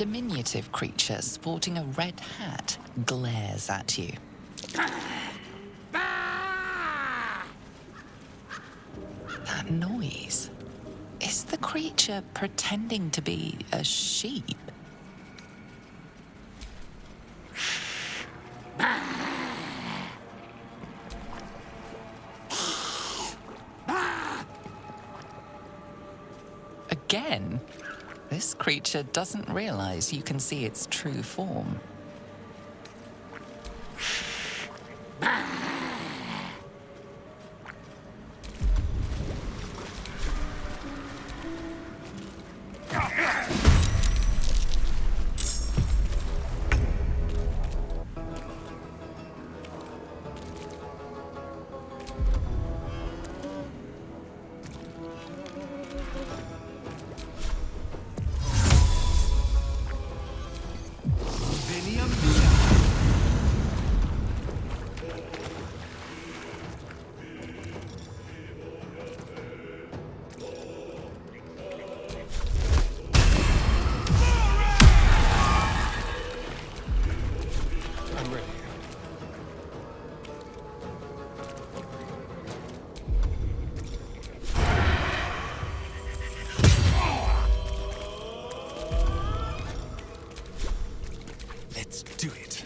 diminutive creature sporting a red hat glares at you. That noise. Is the creature pretending to be a sheep? Again, this creature doesn't realize you can see its true form. Do it.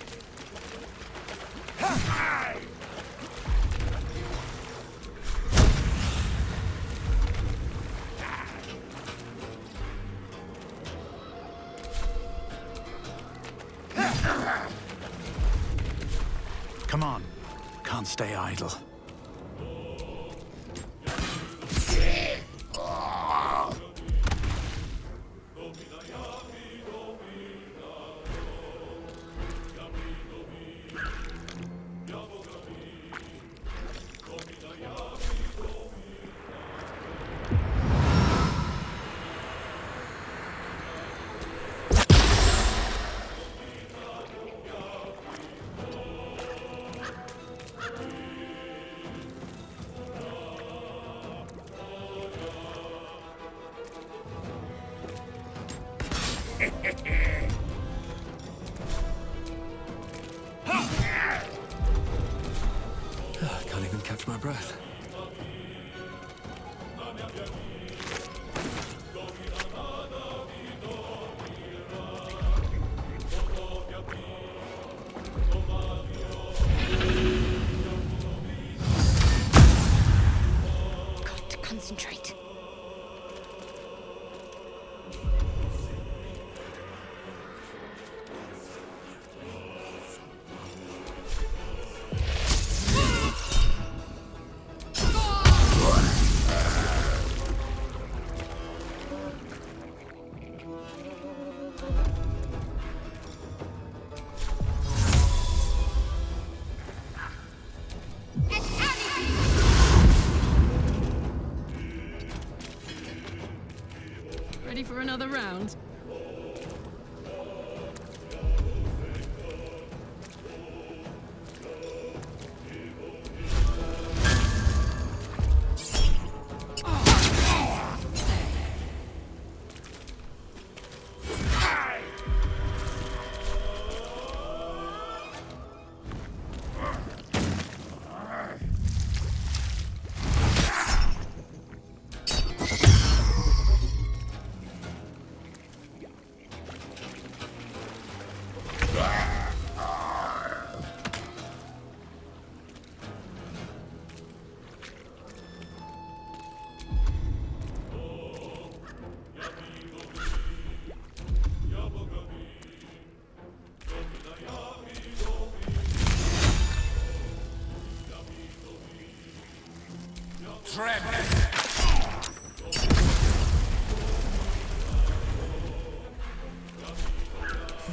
Come on. Can't stay idle. I can't even catch my breath. Got to concentrate. Ready for another round?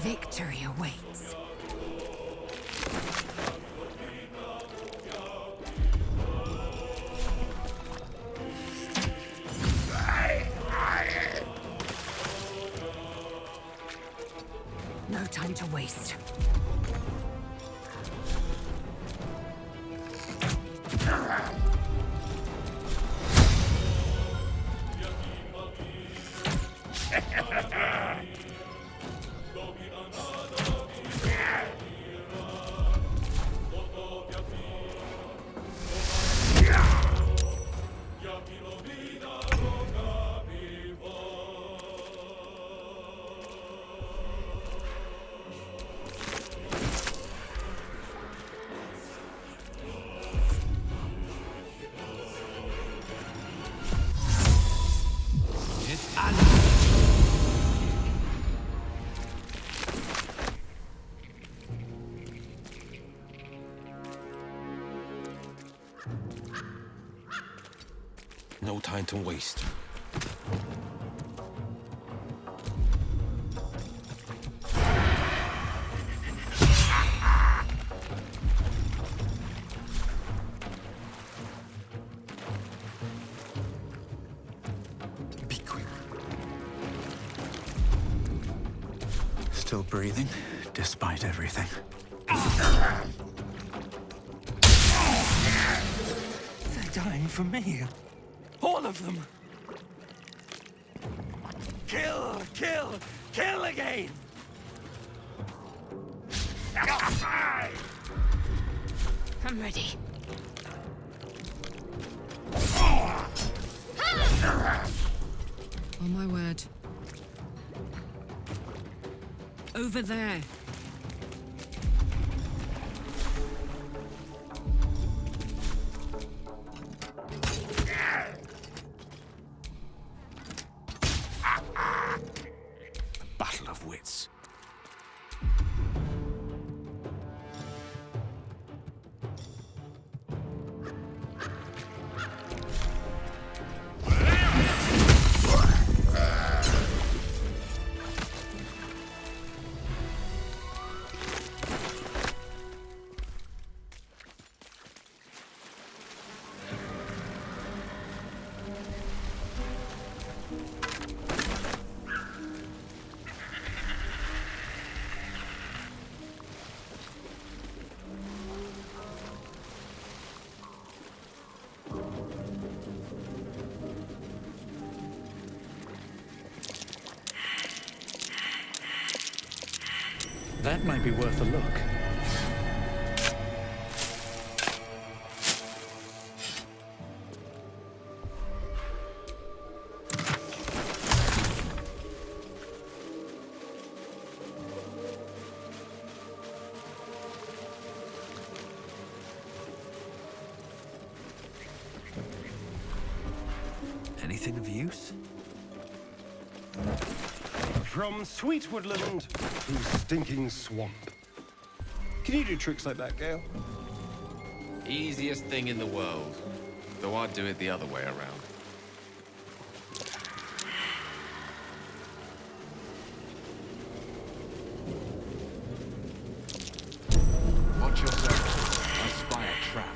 Victory awaits. No time to waste. time to waste. Be quick. Still breathing, despite everything. They're dying for me. All of them. Kill, kill, kill again! I'm ready. Oh my word. Over there. Battle of wits. That might be worth a look. Anything of use? From sweet woodland to stinking swamp. Can you do tricks like that, Gale? Easiest thing in the world. Though I'd do it the other way around. Watch yourself. I spy a trap.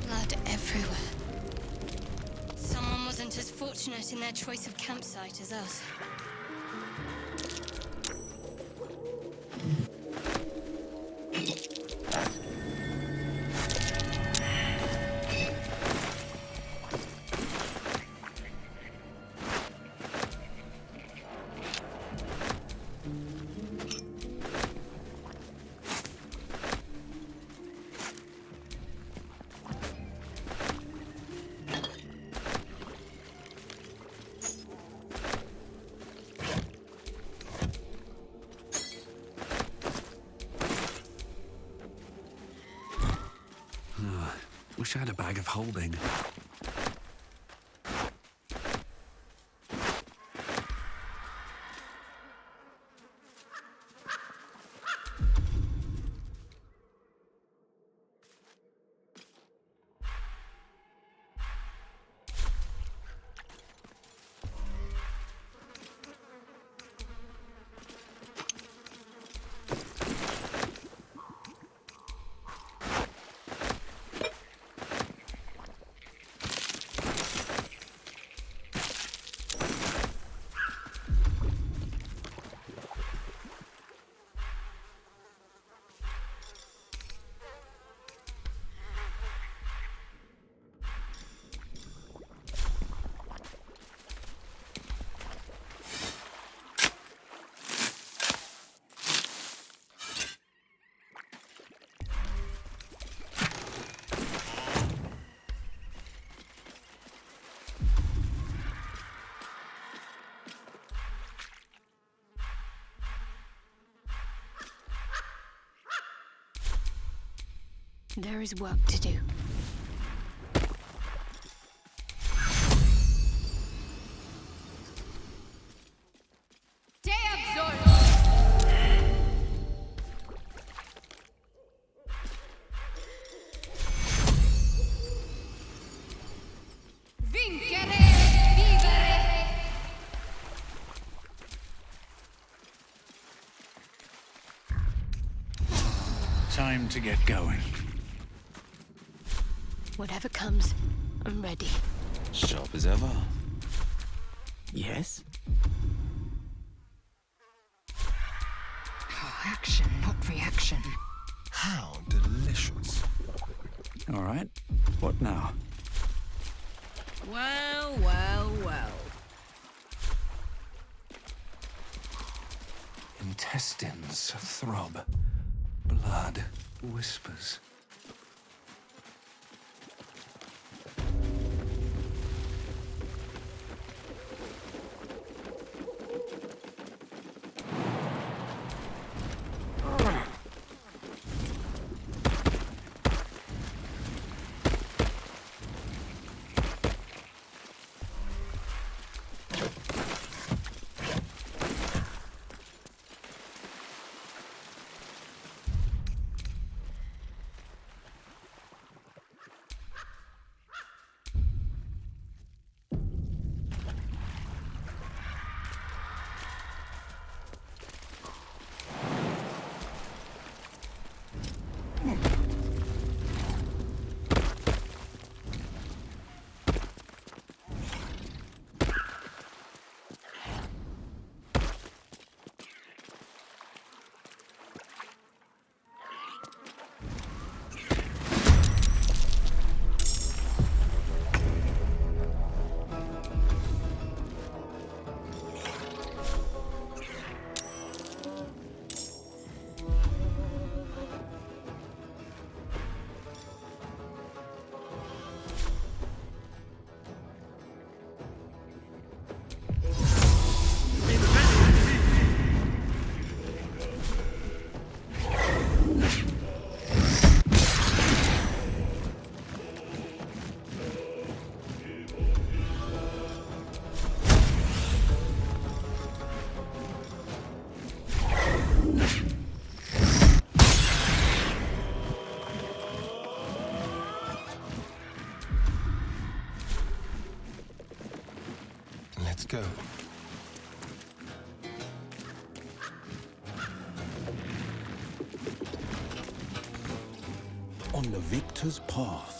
Blood everywhere. Someone wasn't as fortunate in their choice of campsite as us. Wish I had a bag of holding. There is work to do. Time to get going. Whatever comes, I'm ready. Sharp as ever. Yes? Action, not reaction. How delicious. All right. What now? Well, well, well. Intestines throb. Blood whispers. Let's go. On the victor's path.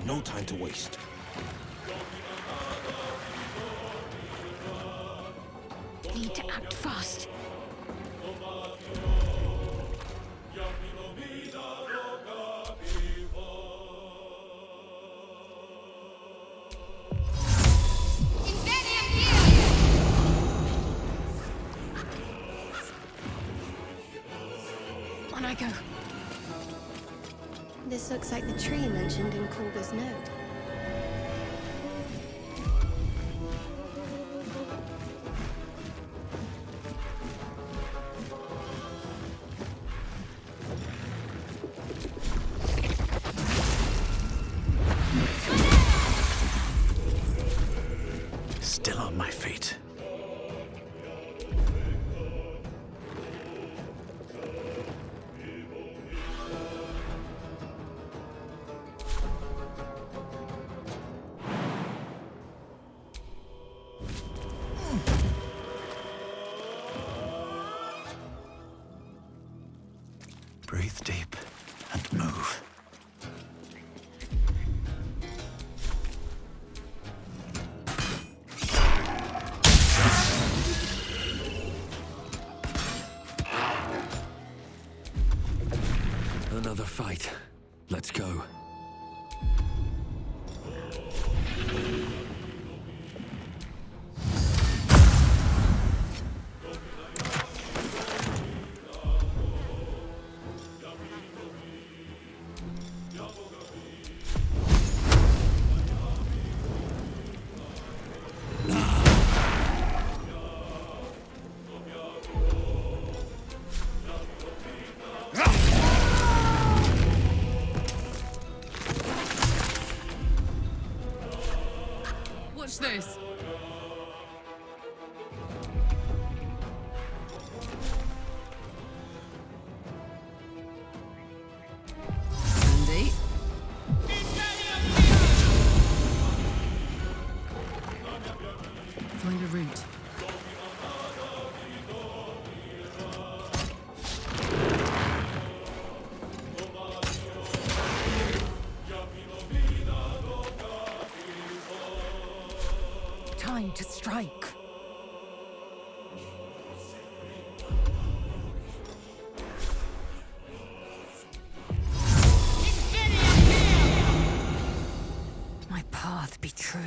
No time to waste. Need to act fast. On I go. This looks like the tree mentioned in Korga's note. Still on my feet. Breathe deep and move. Another fight. Let's go. Watch this. Andy. Find a route. Time to strike. My path be true.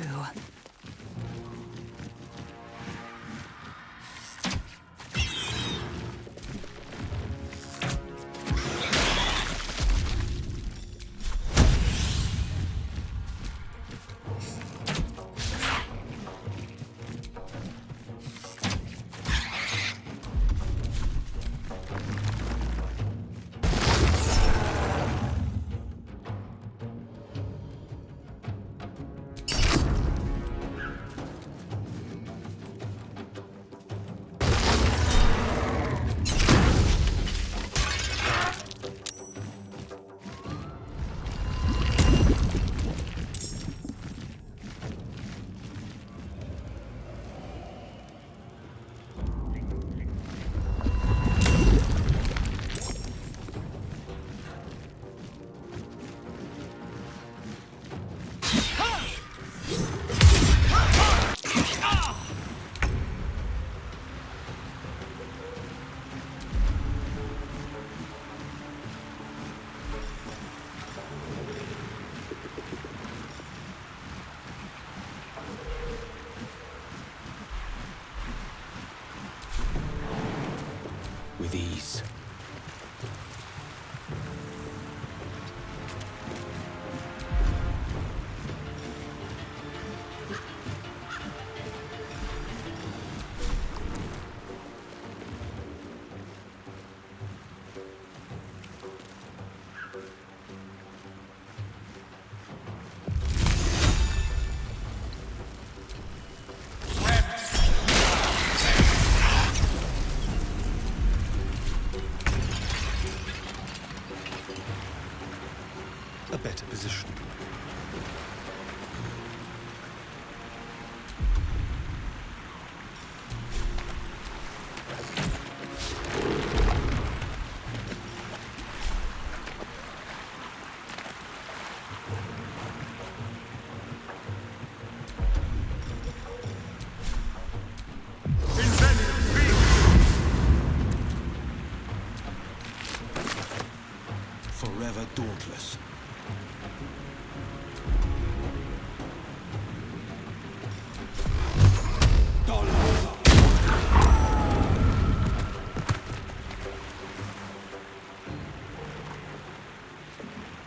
With ease. A better position. Forever dauntless.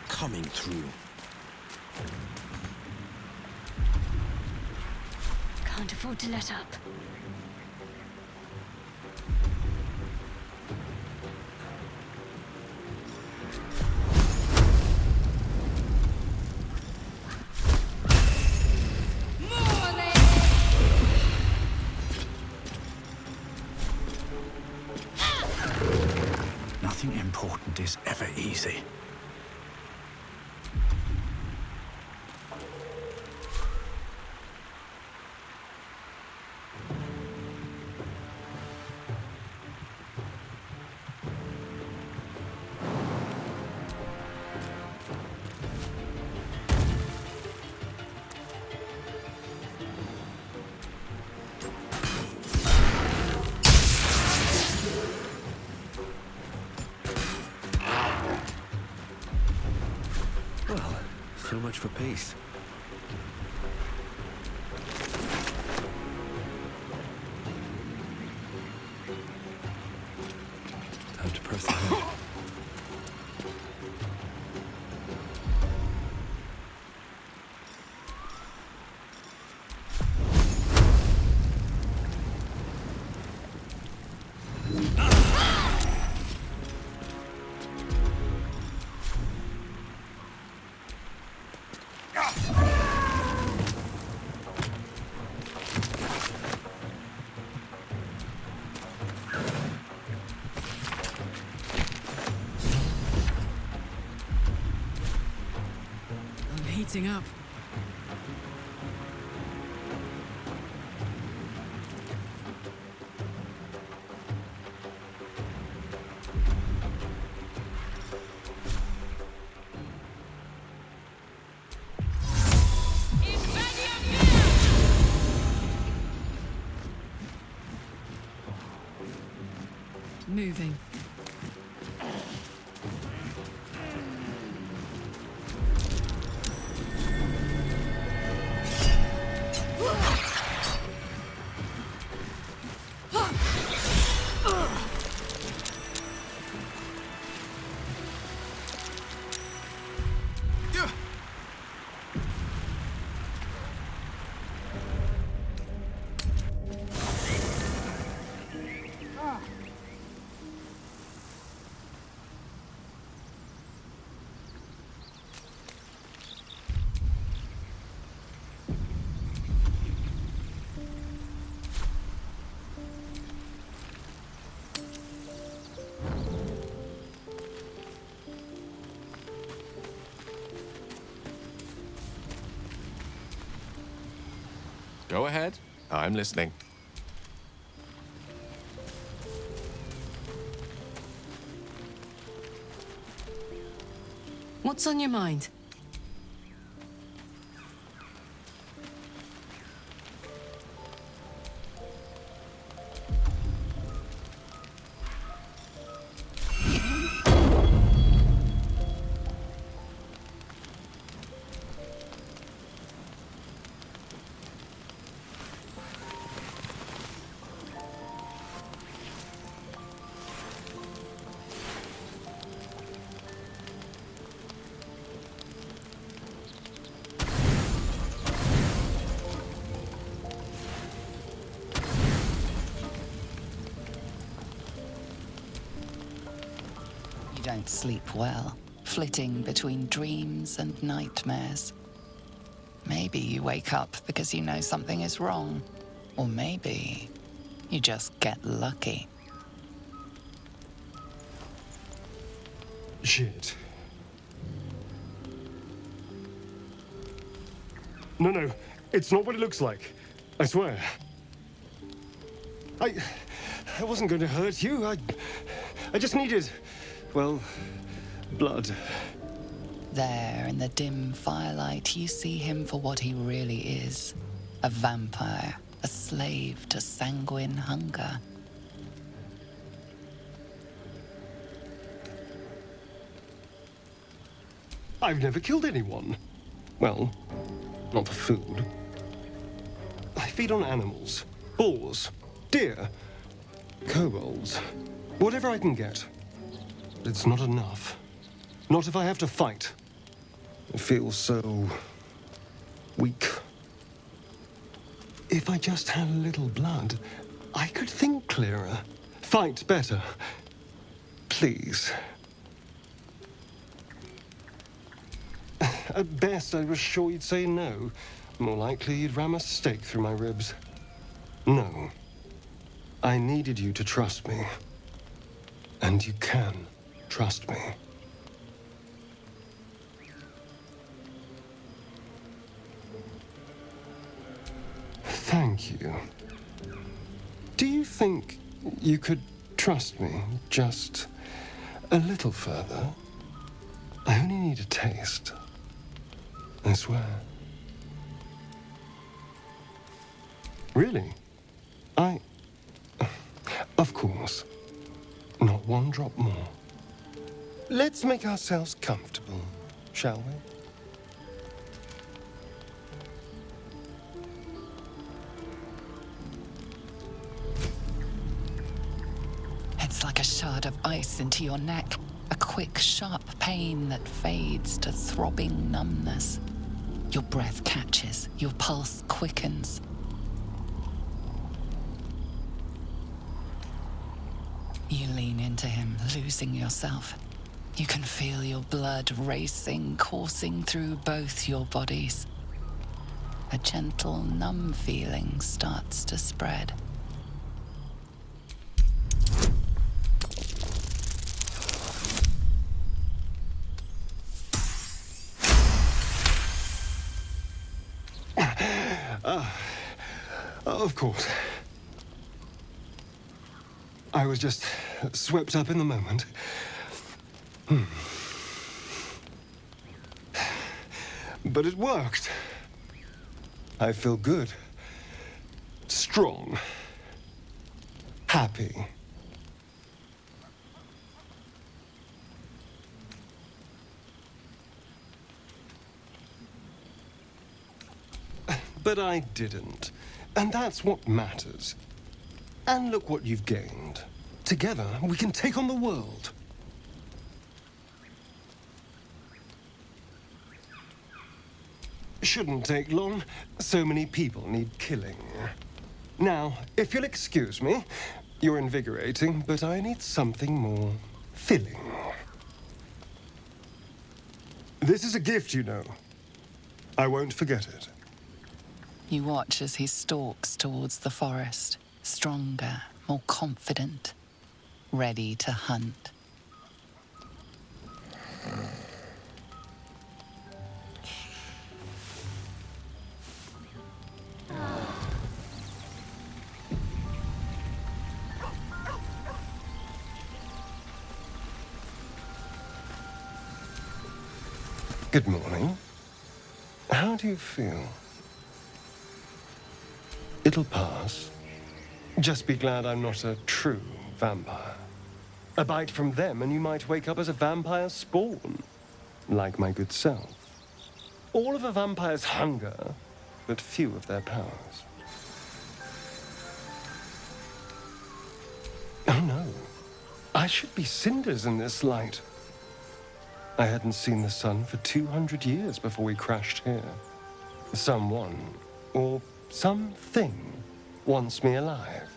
Coming through. Can't afford to let up. Nothing important is ever easy. Well, so much for peace. Time to press ahead. I'm heating up. Moving. Go ahead. I'm listening. What's on your mind? You don't sleep well, flitting between dreams and nightmares. Maybe you wake up because you know something is wrong. Or maybe you just get lucky. Shit. No, it's not what it looks like. I swear. I wasn't going to hurt you. I just needed, well, blood. There, in the dim firelight, you see him for what he really is. A vampire, a slave to sanguine hunger. I've never killed anyone. Well, not for food. I feed on animals. Boars, deer, kobolds, whatever I can get. But it's not enough. Not if I have to fight. I feel so weak. If I just had a little blood, I could think clearer, fight better. Please. At best, I was sure you'd say no. More likely, you'd ram a stake through my ribs. No. I needed you to trust me. And you can trust me. Thank you. Do you think you could trust me just a little further? I only need a taste. I swear. Really? Of course. Not one drop more. Let's make ourselves comfortable, shall we? shard of ice into your neck, a quick, sharp pain that fades to throbbing numbness. Your breath catches, your pulse quickens. You lean into him, losing yourself. You can feel your blood racing, coursing through both your bodies. A gentle, numb feeling starts to spread. Of course. I was just swept up in the moment. But it worked. I feel good. Strong. Happy. But I didn't. And that's what matters. And look what you've gained. Together, we can take on the world. Shouldn't take long. So many people need killing. Now, if you'll excuse me, you're invigorating, but I need something more filling. This is a gift, you know. I won't forget it. You watch as he stalks towards the forest, stronger, more confident, ready to hunt. Good morning. How do you feel? It'll pass. Just be glad I'm not a true vampire. A bite from them and you might wake up as a vampire spawn, like my good self. All of a vampire's hunger, but few of their powers. Oh no, I should be cinders in this light. I hadn't seen the sun for 200 years before we crashed here. Someone, or something, wants me alive.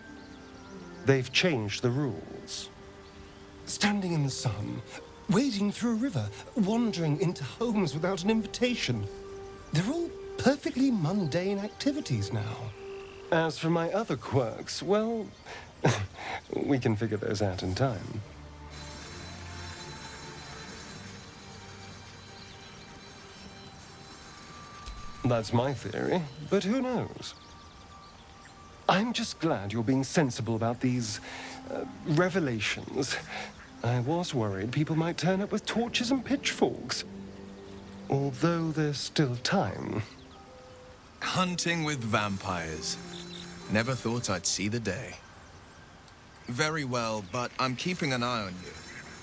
They've changed the rules. Standing in the sun, wading through a river, wandering into homes without an invitation. They're all perfectly mundane activities now. As for my other quirks, well, we can figure those out in time. That's my theory, but who knows? I'm just glad you're being sensible about these revelations. I was worried people might turn up with torches and pitchforks. Although there's still time. Hunting with vampires. Never thought I'd see the day. Very well, but I'm keeping an eye on you.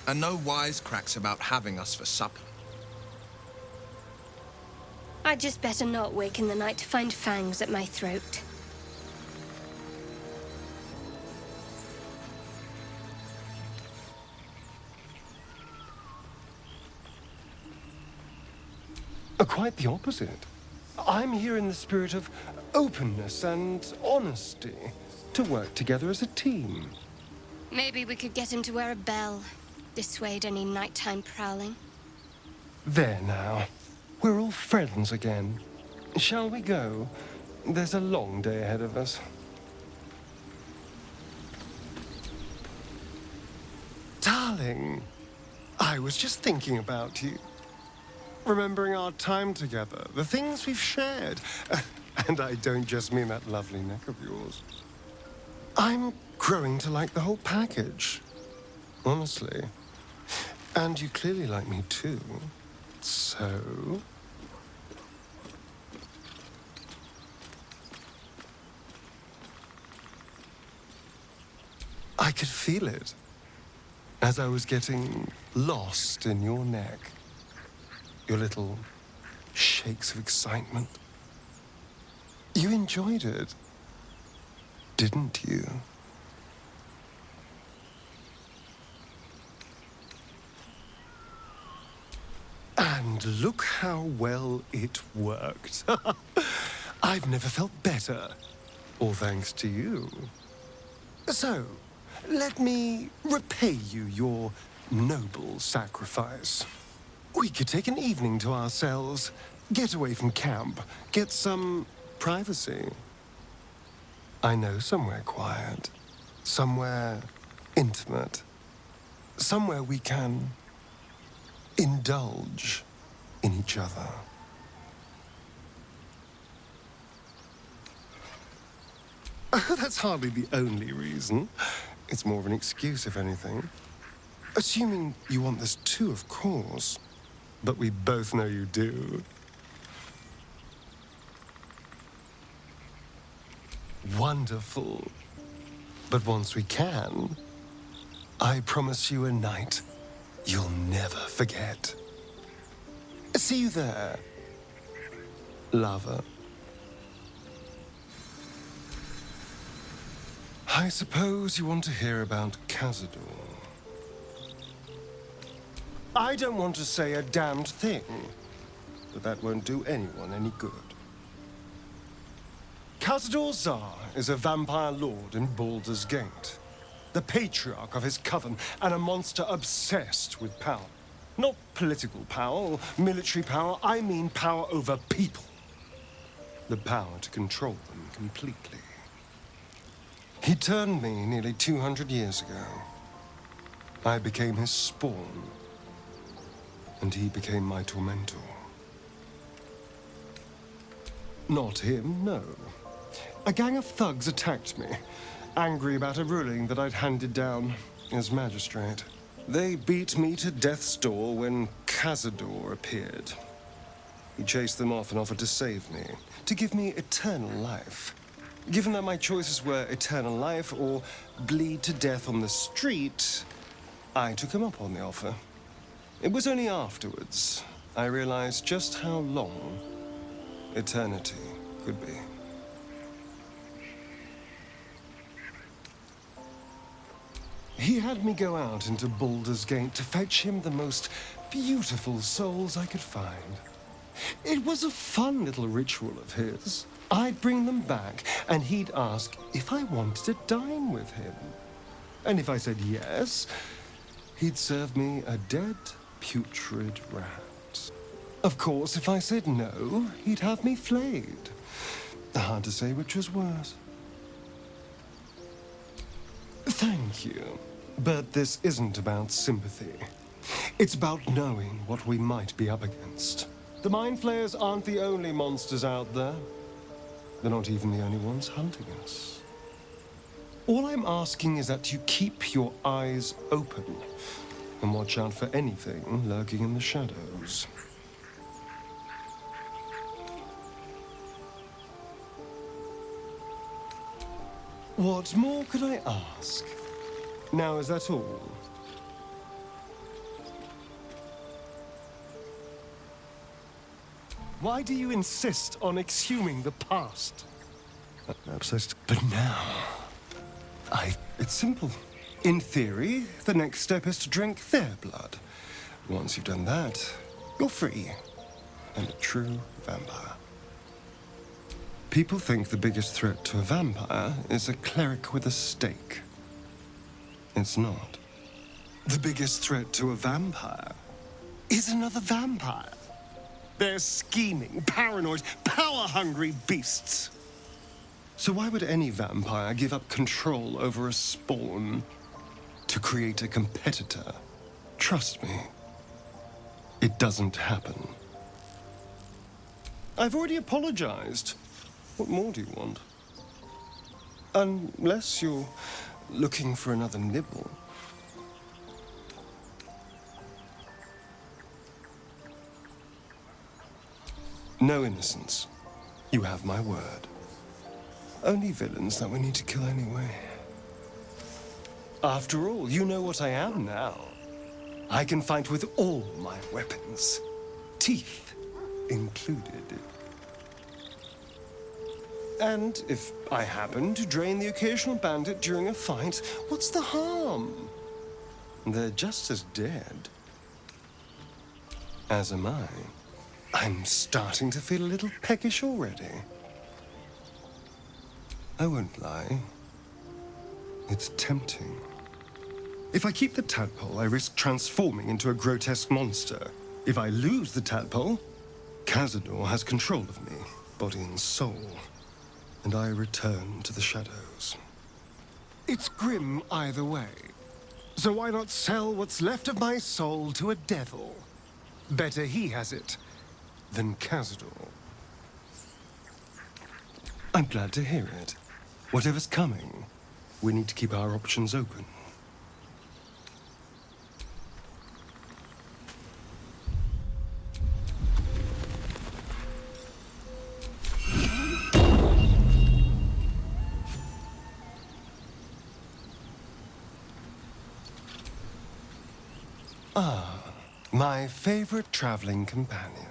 And no wisecracks about having us for supper. I'd just better not wake in the night to find fangs at my throat. Quite the opposite. I'm here in the spirit of openness and honesty, to work together as a team. Maybe we could get him to wear a bell. Dissuade any nighttime prowling. There now. We're all friends again. Shall we go? There's a long day ahead of us. Darling, I was just thinking about you. Remembering our time together, the things we've shared. And I don't just mean that lovely neck of yours. I'm growing to like the whole package. Honestly. And you clearly like me too. So... I could feel it as I was getting lost in your neck. Your little shakes of excitement. You enjoyed it, didn't you? And look how well it worked. I've never felt better. All thanks to you. So, let me repay you your noble sacrifice. We could take an evening to ourselves, get away from camp, get some privacy. I know somewhere quiet, somewhere intimate, somewhere we can indulge in each other. That's hardly the only reason. It's more of an excuse, if anything. Assuming you want this too, of course. But we both know you do. Wonderful. But once we can, I promise you a night you'll never forget. See you there, lover. I suppose you want to hear about Cazador. I don't want to say a damned thing, but that won't do anyone any good. Cazador Zar is a vampire lord in Baldur's Gate, the patriarch of his coven, and a monster obsessed with power. Not political power or military power, I mean power over people. The power to control them completely. He turned me nearly 200 years ago. I became his spawn, and he became my tormentor. Not him, no. A gang of thugs attacked me, angry about a ruling that I'd handed down as magistrate. They beat me to death's door when Cazador appeared. He chased them off and offered to save me, to give me eternal life. Given that my choices were eternal life or bleed to death on the street, I took him up on the offer. It was only afterwards I realized just how long eternity could be. He had me go out into Baldur's Gate to fetch him the most beautiful souls I could find. It was a fun little ritual of his. I'd bring them back, and he'd ask if I wanted to dine with him. And if I said yes, he'd serve me a dead, putrid rat. Of course, if I said no, he'd have me flayed. Hard to say which was worse. Thank you. But this isn't about sympathy. It's about knowing what we might be up against. The Mind Flayers aren't the only monsters out there. They're not even the only ones hunting us. All I'm asking is that you keep your eyes open and watch out for anything lurking in the shadows. What more could I ask? Now, is that all? Why do you insist on exhuming the past? But now, it's simple. In theory, the next step is to drink their blood. Once you've done that, you're free and a true vampire. People think the biggest threat to a vampire is a cleric with a stake. It's not. The biggest threat to a vampire is another vampire. They're scheming, paranoid, power-hungry beasts. So why would any vampire give up control over a spawn to create a competitor? Trust me, it doesn't happen. I've already apologized. What more do you want? Unless you're looking for another nibble. No innocence. You have my word. Only villains that we need to kill anyway. After all, you know what I am now. I can fight with all my weapons, teeth included. And if I happen to drain the occasional bandit during a fight, what's the harm? They're just as dead. As am I. I'm starting to feel a little peckish already. I won't lie. It's tempting. If I keep the tadpole, I risk transforming into a grotesque monster. If I lose the tadpole, Cazador has control of me, body and soul, and I return to the shadows. It's grim either way. So why not sell what's left of my soul to a devil? Better he has it than Cazador. I'm glad to hear it. Whatever's coming, we need to keep our options open. Ah, my favorite traveling companion.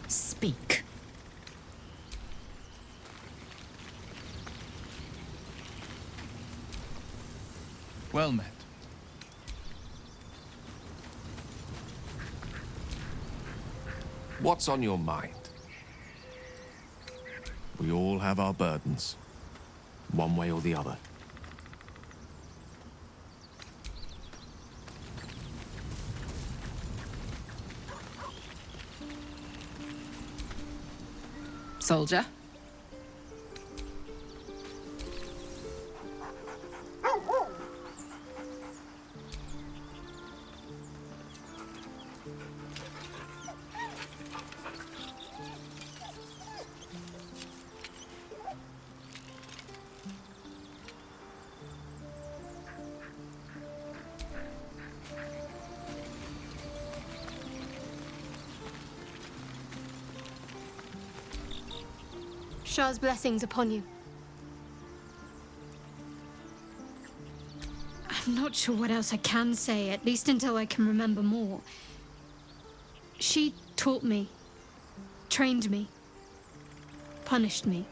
Speak. Well met. What's on your mind? We all have our burdens, one way or the other. Soldier? Shah's blessings upon you. I'm not sure what else I can say, at least until I can remember more. She taught me, trained me, punished me.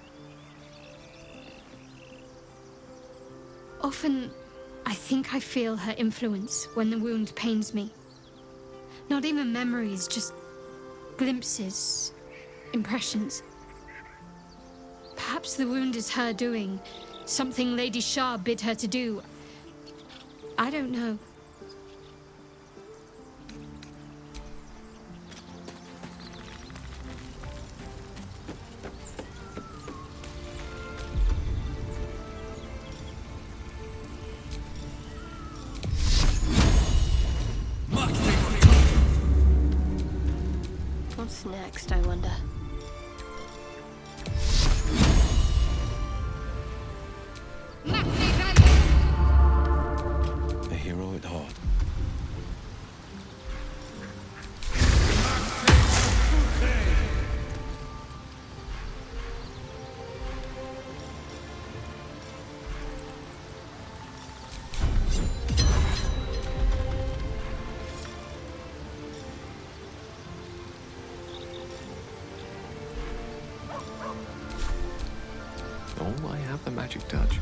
Often, I think I feel her influence when the wound pains me. Not even memories, just glimpses, impressions. Perhaps the wound is her doing, something Lady Shah bid her to do. I don't know. What's next, I wonder? A hero at heart. Oh, I have the magic touch.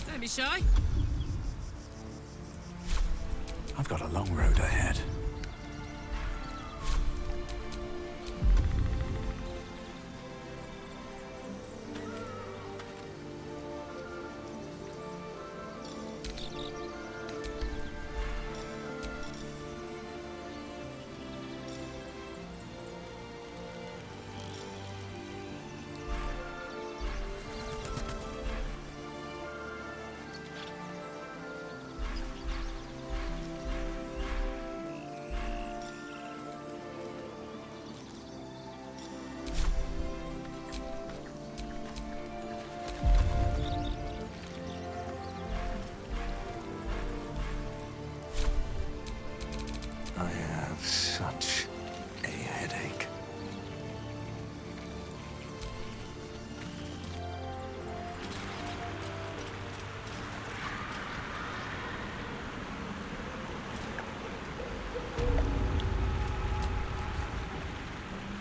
Don't be shy. I've got a long road ahead.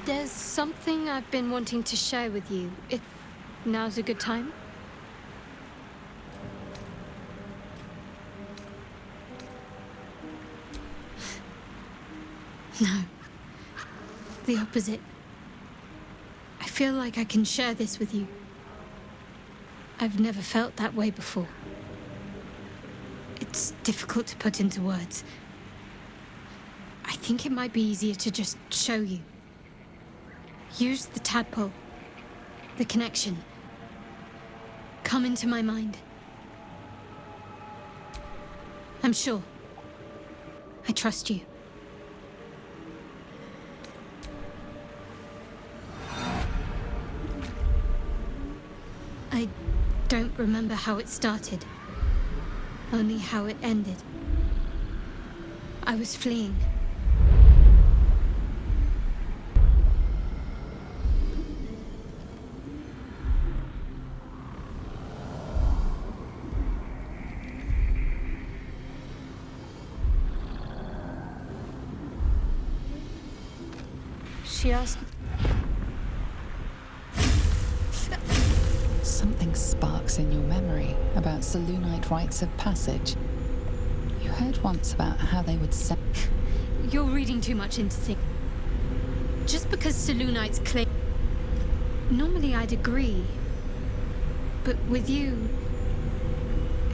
There's something I've been wanting to share with you, if now's a good time. No. The opposite. I feel like I can share this with you. I've never felt that way before. It's difficult to put into words. I think it might be easier to just show you. Use the tadpole. The connection. Come into my mind. I'm sure. I trust you. I don't remember how it started. Only how it ended. I was fleeing. She asked... Something sparks in your memory about Selûnite rites of passage. You heard once about how they would send... You're reading too much into things. Just because Selûnites claim... Normally I'd agree. But with you...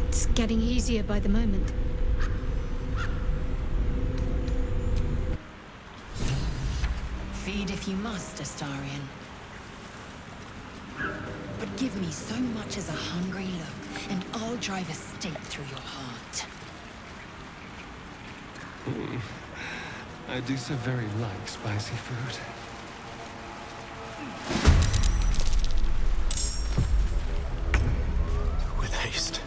It's getting easier by the moment. Feed if you must, Astarion. But give me so much as a hungry look, and I'll drive a stake through your heart. I do so very like spicy food. With haste.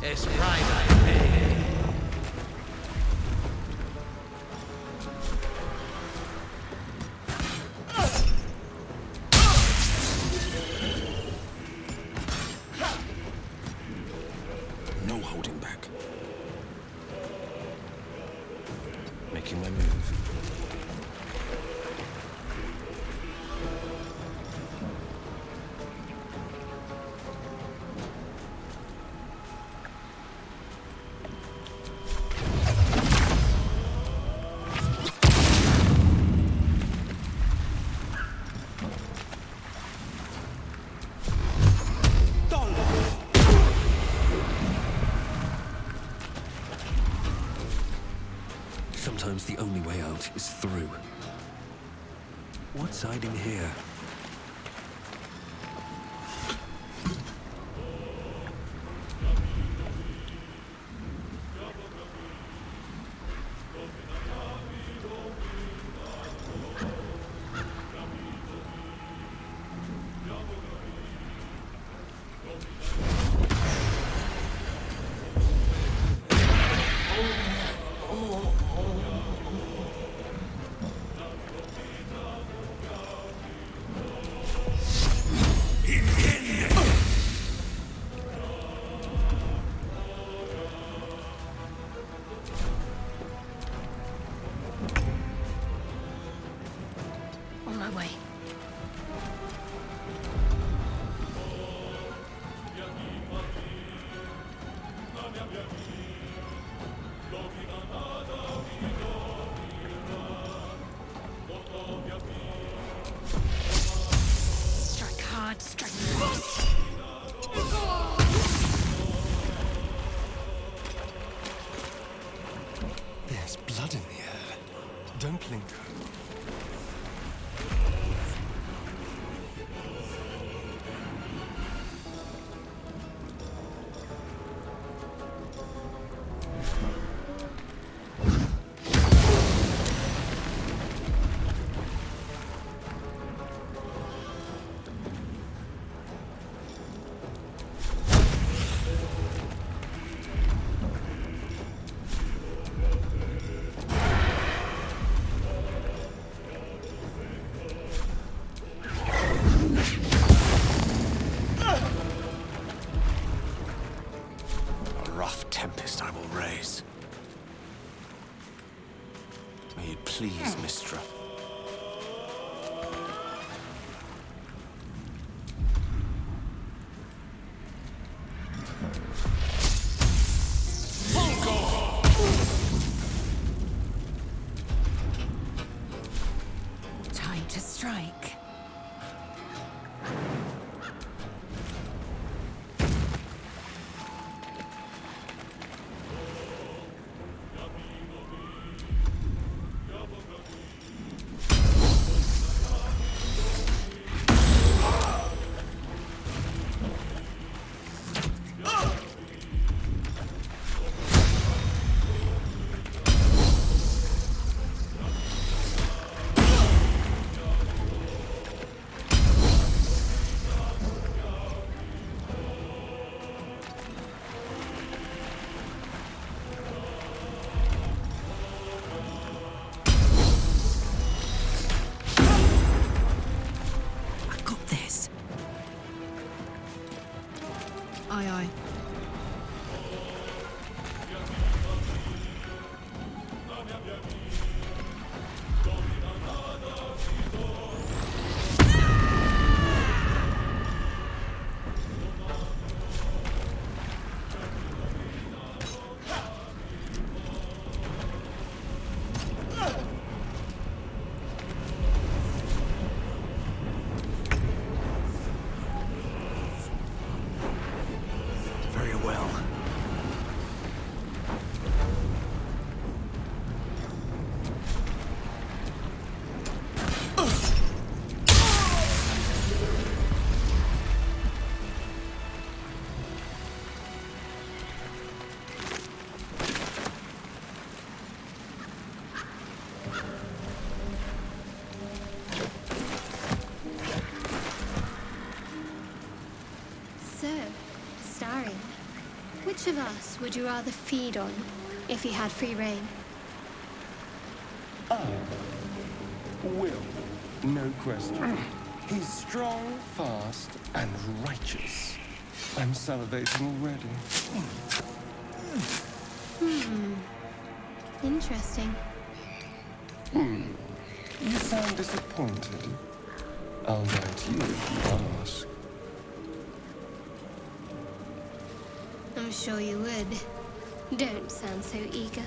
It's Friday. No holding back. Making my move. Sometimes the only way out is through. What's hiding here? On my way. Strike hard, strike fast. There's blood in the air. Don't linger. please, Mistra. Time to strike. Aye, aye. Very well. So, Starry, which of us would you rather feed on if you had free reign? Will, no question. He's strong, fast, and righteous. I'm salivating already. Interesting. You sound disappointed. I'll knight you if you ask. I'm sure you would. Don't sound so eager.